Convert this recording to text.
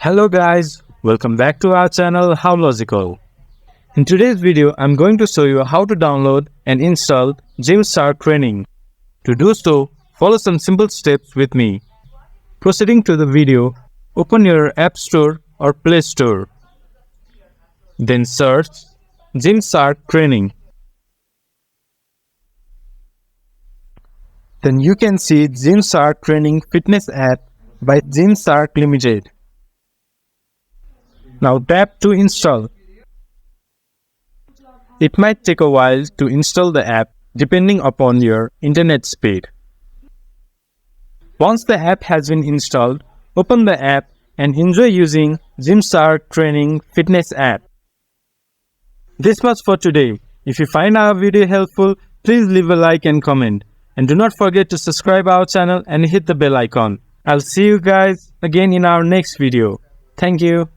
Hello guys, welcome back to our channel How Logical. In today's video, I'm going to show you how to download and install Gymshark Training. To do so, follow some simple steps with me. Proceeding to the video, open your App Store or Play Store. Then search Gymshark Training. Then you can see Gymshark Training Fitness app by Gymshark Limited. Now tap to install. It might take a while to install the app depending upon your internet speed. Once the app has been installed, open the app and enjoy using Gymshark Training Fitness app. This much for today. If you find our video helpful, please leave a like and comment. And do not forget to subscribe our channel and hit the bell icon. I'll see you guys again in our next video. Thank you.